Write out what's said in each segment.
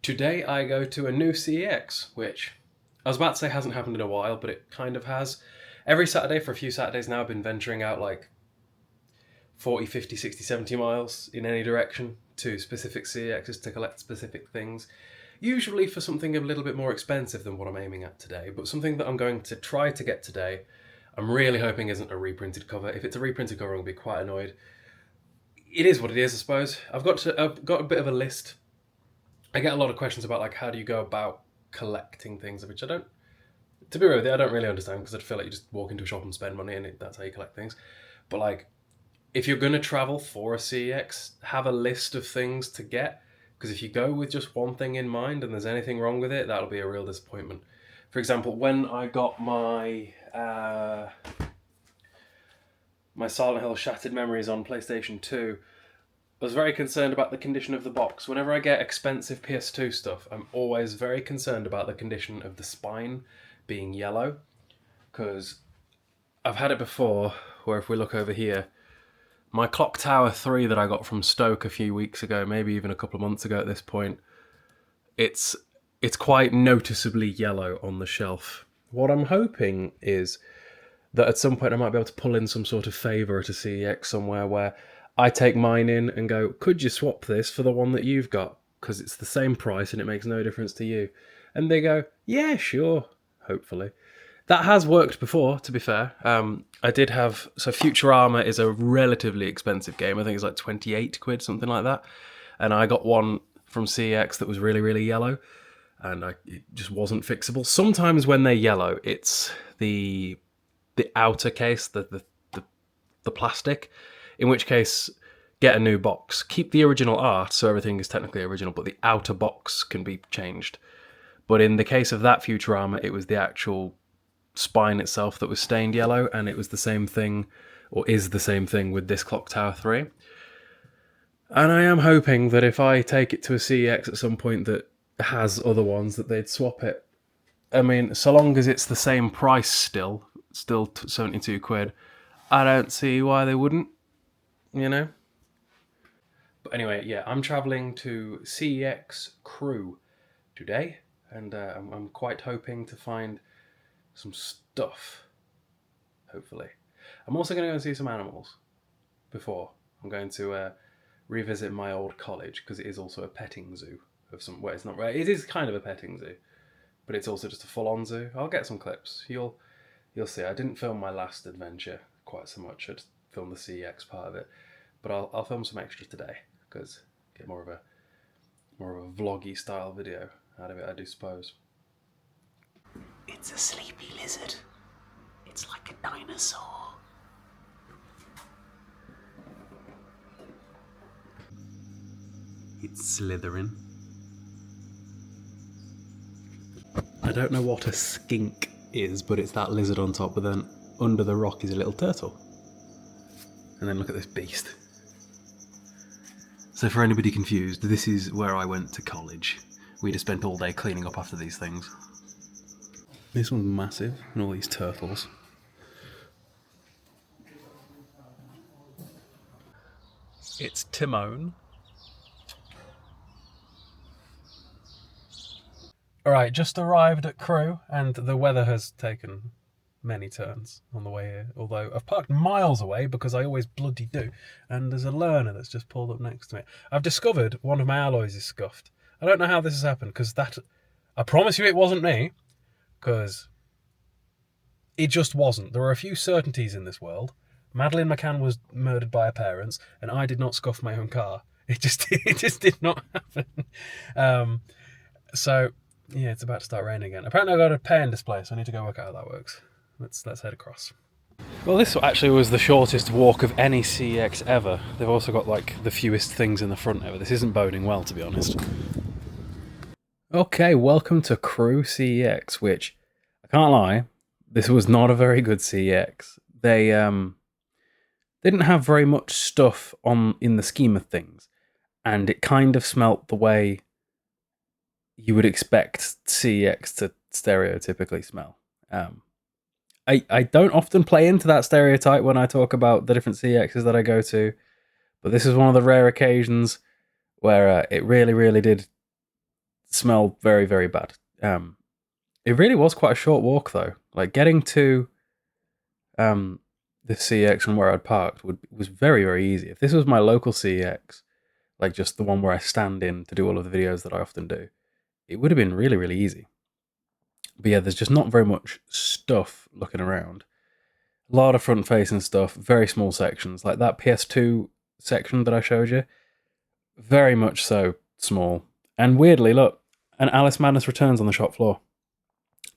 Today I go to a new CEX, which I was about to say hasn't happened in a while, but it kind of has. Every Saturday for a few Saturdays now I've been venturing out like 40, 50, 60, 70 miles in any direction to specific CEXs to collect specific things. Usually for something a little bit more expensive than what I'm aiming at today, but something that I'm going to try to get today, I'm really hoping isn't a reprinted cover. If it's a reprinted cover, I'll be quite annoyed. It is what it is, I suppose. I've got a bit of a list. I get a lot of questions about like how do you go about collecting things, which I don't. To be real with you, I don't really understand because I feel like you just walk into a shop and spend money, and that's how you collect things. But like, if you're gonna travel for a CEX, have a list of things to get. Because if you go with just one thing in mind and there's anything wrong with it, that'll be a real disappointment. For example, when I got my Silent Hill Shattered Memories on PlayStation 2, I was very concerned about the condition of the box. Whenever I get expensive PS2 stuff, I'm always very concerned about the condition of the spine being yellow. Because I've had it before, where if we look over here, my Clock Tower 3 that I got from Stoke a few weeks ago, maybe even a couple of months ago at this point, it's quite noticeably yellow on the shelf. What I'm hoping is that at some point I might be able to pull in some sort of favour at a CEX somewhere where I take mine in and go, could you swap this for the one that you've got? Because it's the same price and it makes no difference to you. And they go, yeah, sure, hopefully. That has worked before, to be fair. I did have... So Futurama is a relatively expensive game. I think it's like 28 quid, something like that. And I got one from CEX that was really, really yellow. And it just wasn't fixable. Sometimes when they're yellow, it's the outer case, the plastic. In which case, get a new box. Keep the original art, so everything is technically original, but the outer box can be changed. But in the case of that Futurama, it was the actual spine itself that was stained yellow, and it was the same thing, or is the same thing with this Clock Tower 3. And I am hoping that if I take it to a CEX at some point that has other ones, that they'd swap it. I mean, so long as it's the same price still 72 quid, I don't see why they wouldn't. You know? But anyway, yeah, I'm travelling to CEX Crew today, and I'm quite hoping to find some stuff, hopefully. I'm also going to go and see some animals before. I'm going to revisit my old college, because it is also a petting zoo of some... Well, it's not right. It is kind of a petting zoo, but it's also just a full-on zoo. I'll get some clips. You'll see. I didn't film my last adventure quite so much. I just filmed the CEX part of it. But I'll film some extra today, because get more of a vloggy style video out of it, I do suppose. It's a sleepy lizard. It's like a dinosaur. It's slithering. I don't know what a skink is, but it's that lizard on top, but then under the rock is a little turtle. And then look at this beast. So for anybody confused, this is where I went to college. We'd have spent all day cleaning up after these things. This one's massive, and all these turtles. It's Timon. Alright, just arrived at Crew, and the weather has taken many turns on the way here, although I've parked miles away because I always bloody do, and there's a learner that's just pulled up next to me. I've discovered one of my alloys is scuffed. I don't know how this has happened, because I promise you it wasn't me, because it just wasn't. There are a few certainties in this world. Madeleine McCann was murdered by her parents, and I did not scuff my own car. It just did not happen. So yeah, it's about to start raining again. Apparently I've got a pay-in display, so I need to go work out how that works. Let's head across. Well, this actually was the shortest walk of any CEX ever. They've also got like the fewest things in the front ever. This isn't boding well, to be honest. Okay, welcome to Crew CEX, which, I can't lie, this was not a very good CEX. They didn't have very much stuff in the scheme of things, and it kind of smelt the way you would expect CEX to stereotypically smell. I don't often play into that stereotype when I talk about the different CEXs that I go to, but this is one of the rare occasions where it really, really did smell very, very bad. It really was quite a short walk though. Like getting to the CEX from where I'd parked was very, very easy. If this was my local CEX, like just the one where I stand in to do all of the videos that I often do, it would have been really, really easy. But yeah, there's just not very much stuff looking around. A lot of front-facing stuff, very small sections. Like that PS2 section that I showed you, very much so small. And weirdly, look, an Alice Madness Returns on the shop floor.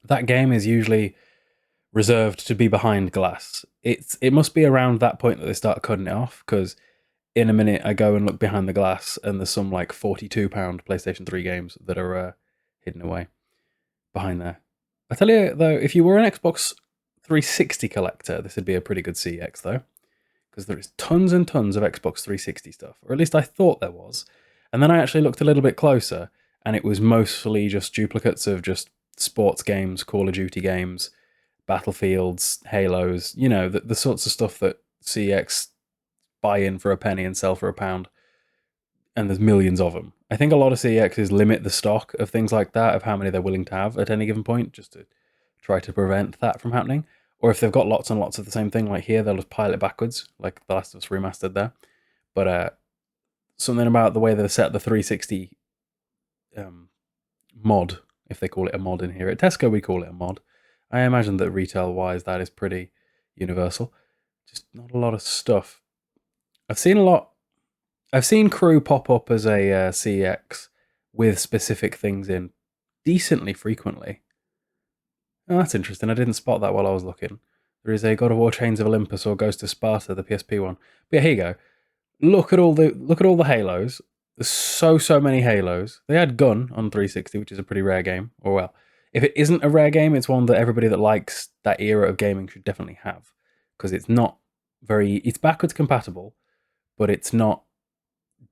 That game is usually reserved to be behind glass. It must be around that point that they start cutting it off, because in a minute I go and look behind the glass and there's some like £42 PlayStation 3 games that are hidden away behind there. I tell you though, if you were an Xbox 360 collector, this would be a pretty good CEX though, because there is tons and tons of Xbox 360 stuff, or at least I thought there was. And then I actually looked a little bit closer, and it was mostly just duplicates of just sports games, Call of Duty games, Battlefields, Halos, you know, the sorts of stuff that CEX buy in for a penny and sell for £1. And there's millions of them. I think a lot of CEXs limit the stock of things like that, of how many they're willing to have at any given point, just to try to prevent that from happening. Or if they've got lots and lots of the same thing, like here, they'll just pile it backwards, like The Last of Us Remastered there. But something about the way they set the 360 mod, if they call it a mod in here. At Tesco, we call it a mod. I imagine that retail-wise, that is pretty universal. Just not a lot of stuff. I've seen Crew pop up as a CEX with specific things in decently frequently. Oh, that's interesting. I didn't spot that while I was looking. There is a God of War Chains of Olympus or Ghost of Sparta, the PSP one. But yeah, here you go. Look at all the Halos. There's so many Halos. They had Gun on 360, which is a pretty rare game. Or well, if it isn't a rare game, it's one that everybody that likes that era of gaming should definitely have, because it's backwards compatible, but it's not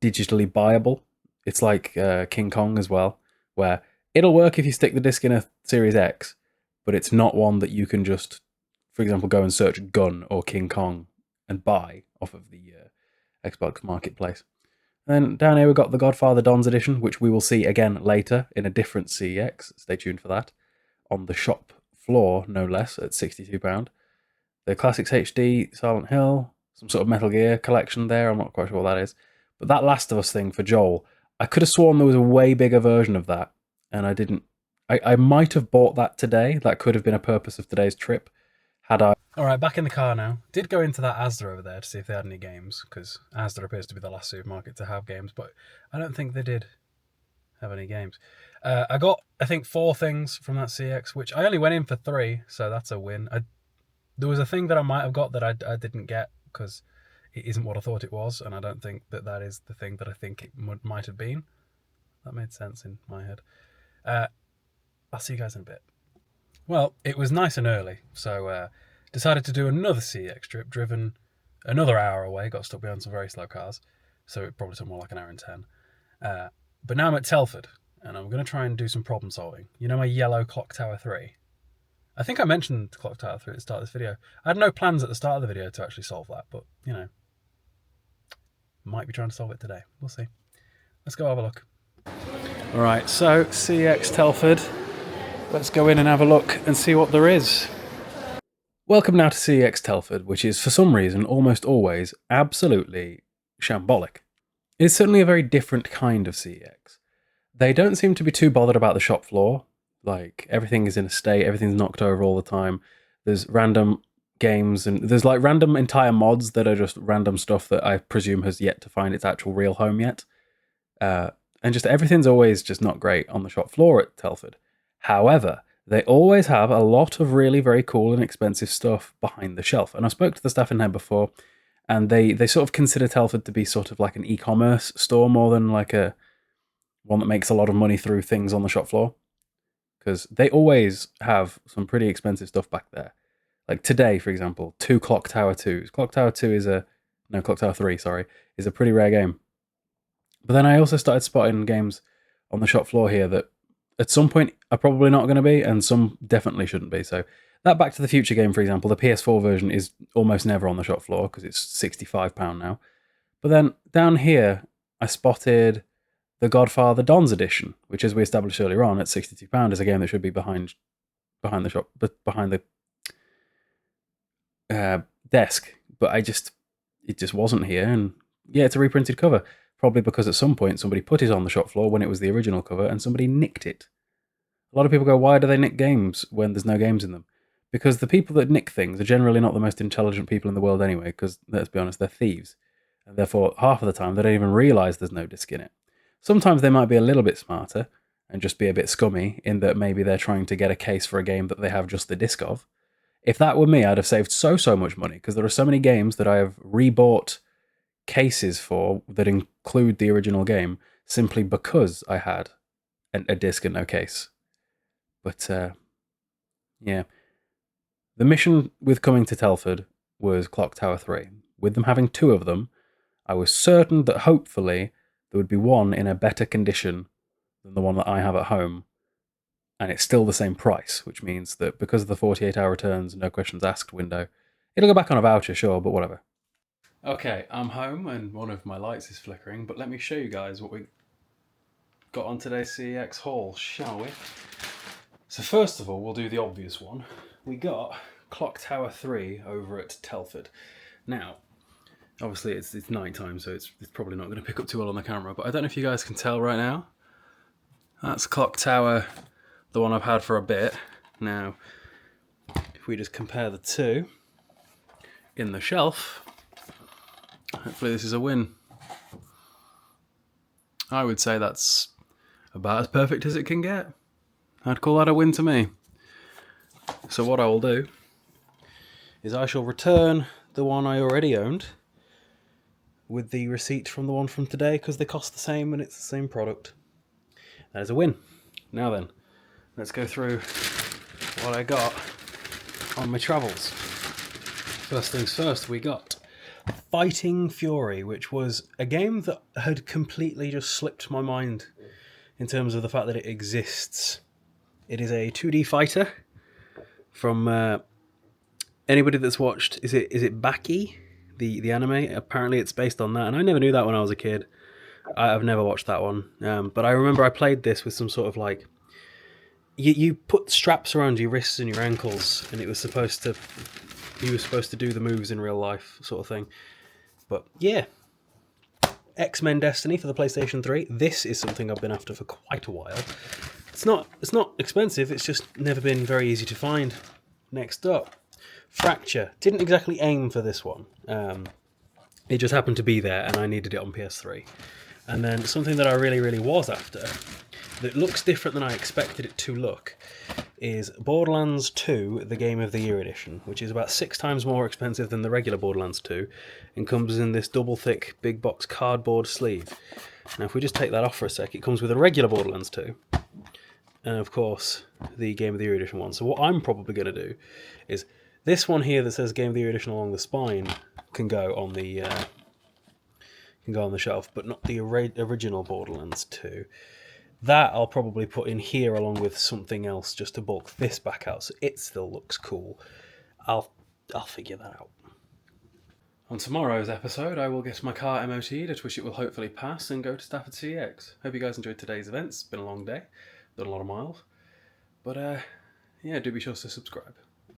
digitally buyable. It's like King Kong as well, where it'll work if you stick the disc in a Series X, but it's not one that you can just, for example, go and search Gun or King Kong and buy off of the Xbox Marketplace. And then down here we've got the Godfather Dons edition, which we will see again later in a different CEX. Stay tuned for that. On the shop floor, no less, at £62. The Classics HD, Silent Hill, some sort of Metal Gear collection there. I'm not quite sure what that is. But that Last of Us thing for Joel, I could have sworn there was a way bigger version of that, and I didn't. I might have bought that today. That could have been a purpose of today's trip, had I. Alright, back in the car now. Did go into that Asda over there to see if they had any games, because Asda appears to be the last supermarket to have games, but I don't think they did have any games. I got, I think, 4 things from that CEX, which I only went in for 3, so that's a win. There was a thing that I might have got that I didn't get, because it isn't what I thought it was, and I don't think that is the thing that I think it might have been. That made sense in my head. I'll see you guys in a bit. Well, it was nice and early, so decided to do another CEX trip, driven another hour away, got stuck behind some very slow cars, so it probably took more like an hour and 10. But now I'm at Telford, and I'm going to try and do some problem solving. You know my yellow Clock Tower 3? I think I mentioned Clock Tower 3 at the start of this video. I had no plans at the start of the video to actually solve that, but, you know, might be trying to solve it today. We'll see. Let's go have a look. Alright, so CEX Telford. Let's go in and have a look and see what there is. Welcome now to CEX Telford, which is for some reason almost always absolutely shambolic. It is certainly a very different kind of CEX. They don't seem to be too bothered about the shop floor. Like, everything is in a state, everything's knocked over all the time. There's random games, and there's like random entire mods that are just random stuff that I presume has yet to find its actual real home yet. And just everything's always just not great on the shop floor at Telford. However, they always have a lot of really very cool and expensive stuff behind the shelf. And I spoke to the staff in here before, and they sort of consider Telford to be sort of like an e-commerce store more than like a one that makes a lot of money through things on the shop floor. Because they always have some pretty expensive stuff back there. Like today, for example, 2 Clock Tower 2s. Clock Tower 2 is Clock Tower 3, sorry, is a pretty rare game. But then I also started spotting games on the shop floor here that at some point are probably not going to be, and some definitely shouldn't be. So that Back to the Future game, for example, the PS4 version is almost never on the shop floor because it's £65 now. But then down here, I spotted The Godfather Don's edition, which, as we established earlier on, at £62 is a game that should be behind the shop, but behind the desk. But it just wasn't here, and yeah, it's a reprinted cover. Probably because at some point somebody put it on the shop floor when it was the original cover, and somebody nicked it. A lot of people go, why do they nick games when there's no games in them? Because the people that nick things are generally not the most intelligent people in the world anyway, because, let's be honest, they're thieves. And therefore, half of the time, they don't even realise there's no disc in it. Sometimes they might be a little bit smarter and just be a bit scummy in that maybe they're trying to get a case for a game that they have just the disc of. If that were me, I'd have saved so much money, because there are so many games that I have rebought cases for that include the original game simply because I had a disc and no case. But, yeah. The mission with coming to Telford was Clock Tower 3. With them having 2 of them, I was certain that hopefully there would be one in a better condition than the one that I have at home, and it's still the same price, which means that because of the 48-hour returns, no questions asked window, it'll go back on a voucher, sure, but whatever. Okay, I'm home and one of my lights is flickering, but let me show you guys what we got on today's CEX haul, shall we? So first of all, we'll do the obvious one. We got Clock Tower 3 over at Telford. Now, obviously it's night time, so it's probably not going to pick up too well on the camera, but I don't know if you guys can tell right now. That's Clock Tower, the one I've had for a bit. Now, if we just compare the two in the shelf, hopefully this is a win. I would say that's about as perfect as it can get. I'd call that a win to me. So what I will do is I shall return the one I already owned with the receipt from the one from today, because they cost the same and it's the same product. That is a win. Now then, let's go through what I got on my travels. First things first, we got Fighting Fury, which was a game that had completely just slipped my mind in terms of the fact that it exists. It is a 2D fighter from anybody that's watched, is it Baki, the anime? Apparently it's based on that, and I never knew that when I was a kid. I've never watched that one, but I remember I played this with some sort of like, you put straps around your wrists and your ankles, and you were supposed to do the moves in real life, sort of thing. But yeah, X-Men Destiny for the PlayStation 3. This is something I've been after for quite a while. It's not expensive, it's just never been very easy to find. Next up, Fracture. Didn't exactly aim for this one. It just happened to be there and I needed it on PS3. And then something that I really was after, that looks different than I expected it to look, is Borderlands 2, the Game of the Year edition, which is about 6 times more expensive than the regular Borderlands 2, and comes in this double thick big box cardboard sleeve. Now if we just take that off for a sec, it comes with a regular Borderlands 2, and of course the Game of the Year edition one. So what I'm probably going to do is this one here that says Game of the Year edition along the spine can go on the shelf, but not the original Borderlands 2. That I'll probably put in here along with something else just to bulk this back out so it still looks cool. I'll figure that out. On tomorrow's episode, I will get my car MOT'd, at which it will hopefully pass, and go to Stafford CEX. Hope you guys enjoyed today's events. It's been a long day, done a lot of miles. But yeah, do be sure to subscribe.